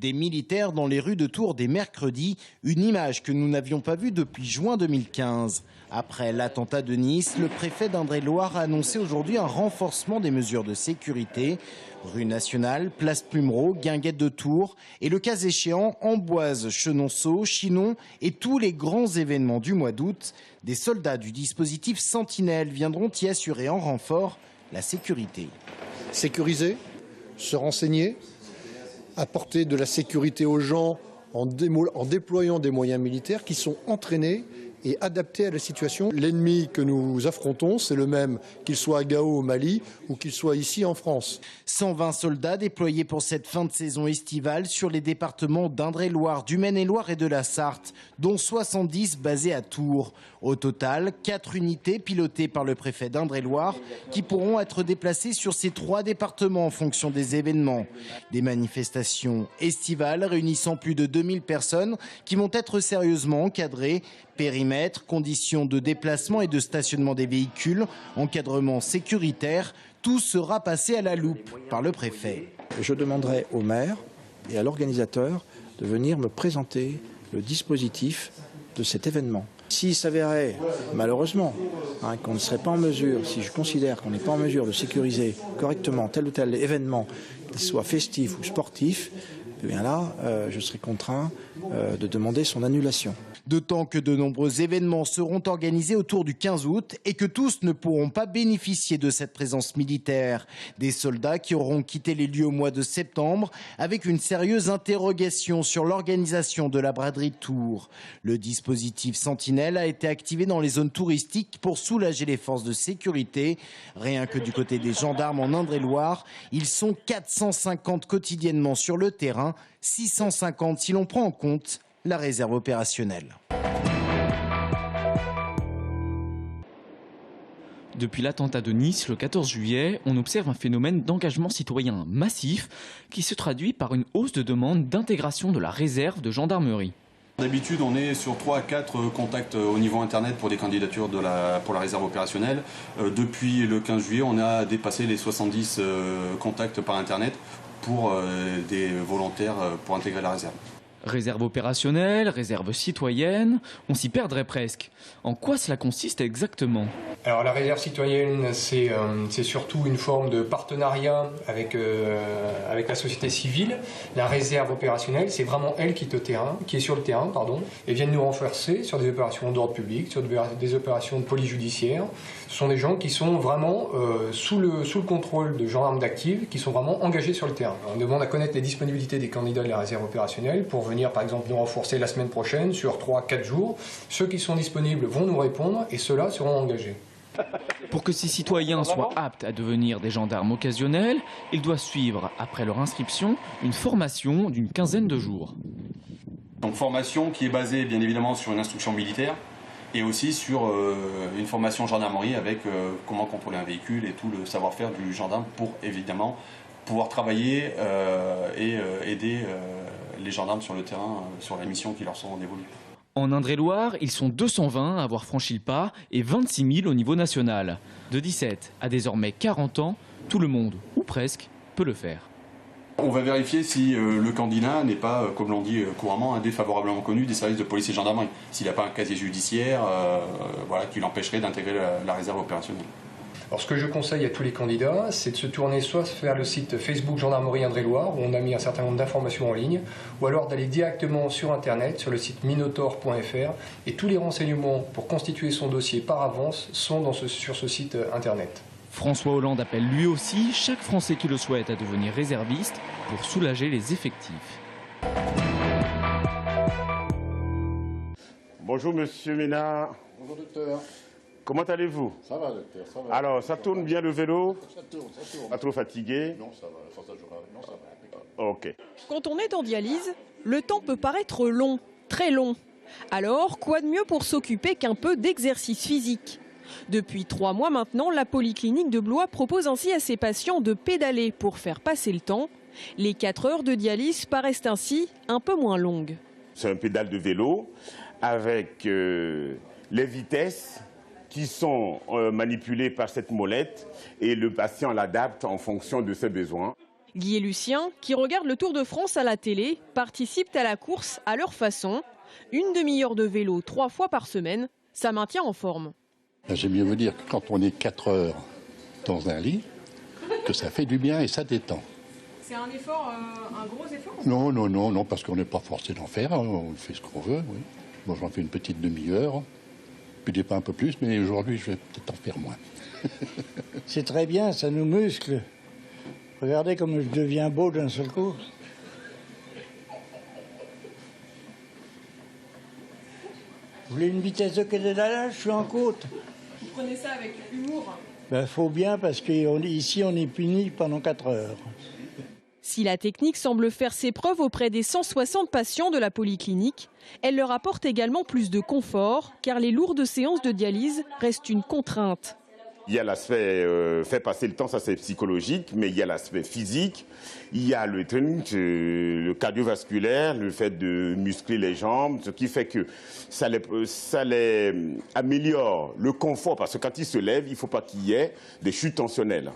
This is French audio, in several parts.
des militaires dans les rues de Tours dès mercredi, une image que nous n'avions pas vue depuis juin 2015. Après l'attentat de Nice, le préfet d'Indre-et-Loire a annoncé aujourd'hui un renforcement des mesures de sécurité. Rue Nationale, Place Plumereau, Guinguette de Tours et le cas échéant Amboise, Chenonceau, Chinon et tous les grands événements du mois d'août. Des soldats du dispositif Sentinelle viendront y assurer en renfort la sécurité. Sécuriser, se renseigner, apporter de la sécurité aux gens en déployant des moyens militaires qui sont entraînés et adaptés à la situation. L'ennemi que nous affrontons, c'est le même qu'il soit à Gao au Mali ou qu'il soit ici en France. 120 soldats déployés pour cette fin de saison estivale sur les départements d'Indre-et-Loire, du Maine-et-Loire et de la Sarthe, dont 70 basés à Tours. Au total, 4 unités pilotées par le préfet d'Indre-et-Loire qui pourront être déplacées sur ces 3 départements en fonction des événements. Des manifestations estivales réunissant plus de 2000 personnes qui vont être sérieusement encadrées. Périmètre, conditions de déplacement et de stationnement des véhicules, encadrement sécuritaire, tout sera passé à la loupe par le préfet. Je demanderai au maire et à l'organisateur de venir me présenter le dispositif de cet événement. S'il s'avérait, malheureusement, qu'on ne serait pas en mesure, si je considère qu'on n'est pas en mesure de sécuriser correctement tel ou tel événement, qu'il soit festif ou sportif, eh bien là, je serai contraint de demander son annulation. D'autant que de nombreux événements seront organisés autour du 15 août et que tous ne pourront pas bénéficier de cette présence militaire. Des soldats qui auront quitté les lieux au mois de septembre avec une sérieuse interrogation sur l'organisation de la braderie de Tours. Le dispositif Sentinelle a été activé dans les zones touristiques pour soulager les forces de sécurité. Rien que du côté des gendarmes en Indre-et-Loire, ils sont 450 quotidiennement sur le terrain, 650 si l'on prend en compte la réserve opérationnelle. Depuis l'attentat de Nice le 14 juillet, on observe un phénomène d'engagement citoyen massif qui se traduit par une hausse de demande d'intégration de la réserve de gendarmerie. D'habitude, on est sur 3 à 4 contacts au niveau Internet pour des candidatures pour la réserve opérationnelle. Depuis le 15 juillet, on a dépassé les 70 contacts par Internet pour des volontaires pour intégrer la réserve. Réserve opérationnelle, réserve citoyenne, on s'y perdrait presque. En quoi cela consiste exactement ? Alors la réserve citoyenne, c'est surtout une forme de partenariat avec la société civile. La réserve opérationnelle, c'est vraiment elle qui est sur le terrain, et viennent nous renforcer sur des opérations d'ordre public, sur des opérations de police judiciaire. Ce sont des gens qui sont vraiment sous le contrôle de gendarmes d'active, qui sont vraiment engagés sur le terrain. On demande à connaître les disponibilités des candidats de la réserve opérationnelle pour venir par exemple nous renforcer la semaine prochaine sur 3-4 jours. Ceux qui sont disponibles vont nous répondre et ceux-là seront engagés. Pour que ces citoyens soient aptes à devenir des gendarmes occasionnels, ils doivent suivre, après leur inscription, une formation d'une quinzaine de jours. Donc formation qui est basée bien évidemment sur une instruction militaire et aussi sur une formation gendarmerie avec comment contrôler un véhicule et tout le savoir-faire du gendarme pour évidemment pouvoir travailler et aider les gendarmes sur le terrain, sur les missions qui leur sont dévolues. En Indre-et-Loire, ils sont 220 à avoir franchi le pas et 26 000 au niveau national. De 17 à désormais 40 ans, tout le monde, ou presque, peut le faire. On va vérifier si le candidat n'est pas, comme l'on dit couramment, un défavorablement connu des services de police et gendarmerie. S'il n'a pas un casier judiciaire qui l'empêcherait d'intégrer la réserve opérationnelle. Alors ce que je conseille à tous les candidats, c'est de se tourner soit vers le site Facebook Gendarmerie Indre-et-Loire, où on a mis un certain nombre d'informations en ligne, ou alors d'aller directement sur Internet, sur le site minotaur.fr, et tous les renseignements pour constituer son dossier par avance sont sur ce site Internet. François Hollande appelle lui aussi chaque Français qui le souhaite à devenir réserviste pour soulager les effectifs. Bonjour Monsieur Ménard. Bonjour docteur. Comment allez-vous? Ça va docteur, ça va. Alors, ça tourne bien le vélo? Ça tourne. Pas trop fatigué? Non, ça va, non, ça va. Ok. Quand on est en dialyse, le temps peut paraître long, très long. Alors, quoi de mieux pour s'occuper qu'un peu d'exercice physique ? Depuis 3 mois maintenant, la polyclinique de Blois propose ainsi à ses patients de pédaler pour faire passer le temps. Les 4 heures de dialyse paraissent ainsi un peu moins longues. C'est un pédale de vélo avec les vitesses qui sont manipulées par cette molette et le patient l'adapte en fonction de ses besoins. Guy et Lucien, qui regardent le Tour de France à la télé, participent à la course à leur façon. Une demi-heure de vélo 3 fois par semaine, ça maintient en forme. J'aime mieux vous dire que quand on est 4 heures dans un lit, que ça fait du bien et ça détend. C'est un effort, un gros effort? Non, parce qu'on n'est pas forcé d'en faire, on fait ce qu'on veut. Oui. Moi j'en fais une petite demi-heure, puis pas un peu plus, mais aujourd'hui je vais peut-être en faire moins. C'est très bien, ça nous muscle. Regardez comme je deviens beau d'un seul coup. Vous voulez une vitesse de pédalage? Je suis en côte. Vous prenez ça avec humour? Faut bien parce qu'ici on est puni pendant 4 heures. Si la technique semble faire ses preuves auprès des 160 patients de la polyclinique, elle leur apporte également plus de confort car les lourdes séances de dialyse restent une contrainte. Il y a l'aspect faire passer le temps, ça c'est psychologique, mais il y a l'aspect physique, il y a le training, le cardiovasculaire, le fait de muscler les jambes, ce qui fait que ça les améliore le confort, parce que quand ils se lèvent, il ne faut pas qu'il y ait des chutes tensionnelles.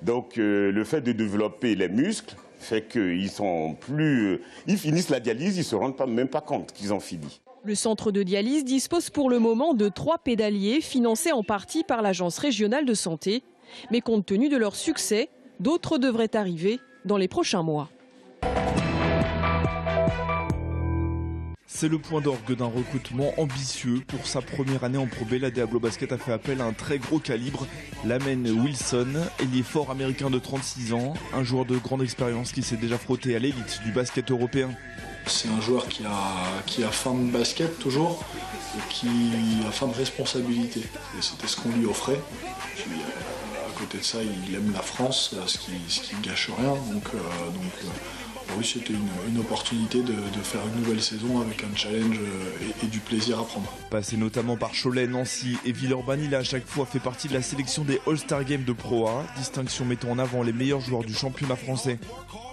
Donc le fait de développer les muscles fait qu'ils sont plus... ils finissent la dialyse, ils ne se rendent même pas compte qu'ils ont fini. Le centre de dialyse dispose pour le moment de 3 pédaliers financés en partie par l'Agence régionale de santé. Mais compte tenu de leur succès, d'autres devraient arriver dans les prochains mois. C'est le point d'orgue d'un recrutement ambitieux. Pour sa première année en Pro B, la Diablo Basket a fait appel à un très gros calibre, Lamen Wilson, ailier fort américain de 36 ans, un joueur de grande expérience qui s'est déjà frotté à l'élite du basket européen. C'est un joueur qui a faim de basket toujours et qui a faim de responsabilité. Et c'était ce qu'on lui offrait. Puis, à côté de ça, il aime la France, ce qui gâche rien. Donc oui, c'était une opportunité de faire une nouvelle saison avec un challenge et du plaisir à prendre. Passé notamment par Cholet, Nancy et Villeurbanne, il a à chaque fois fait partie de la sélection des All-Star Games de Pro A, distinction mettant en avant les meilleurs joueurs du championnat français.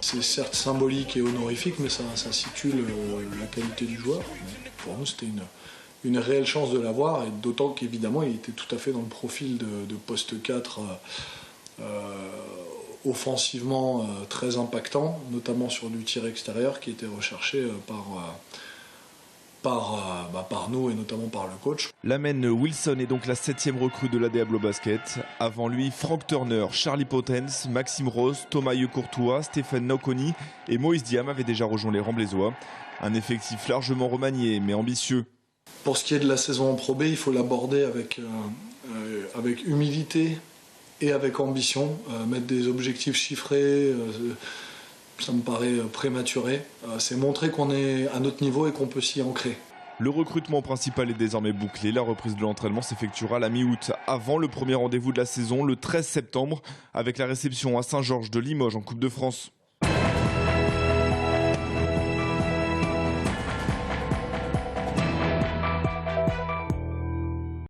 C'est certes symbolique et honorifique, mais ça situe la qualité du joueur. Pour nous, c'était une réelle chance de l'avoir, et d'autant qu'évidemment, il était tout à fait dans le profil de poste 4 offensivement très impactant, notamment sur du tir extérieur qui était recherché par nous et notamment par le coach. Lamen Wilson est donc la 7e recrue de la Diablo Basket. Avant lui, Frank Turner, Charlie Potens, Maxime Rose, Thomas Courtois, Stéphane Noconi et Moïse Diam avaient déjà rejoint les Ramblésois. Un effectif largement remanié mais ambitieux. Pour ce qui est de la saison en Pro B, il faut l'aborder avec humilité et avec ambition. Mettre des objectifs chiffrés, ça me paraît prématuré. C'est montrer qu'on est à notre niveau et qu'on peut s'y ancrer. Le recrutement principal est désormais bouclé. La reprise de l'entraînement s'effectuera à la mi-août, avant le premier rendez-vous de la saison, le 13 septembre, avec la réception à Saint-Georges de Limoges en Coupe de France.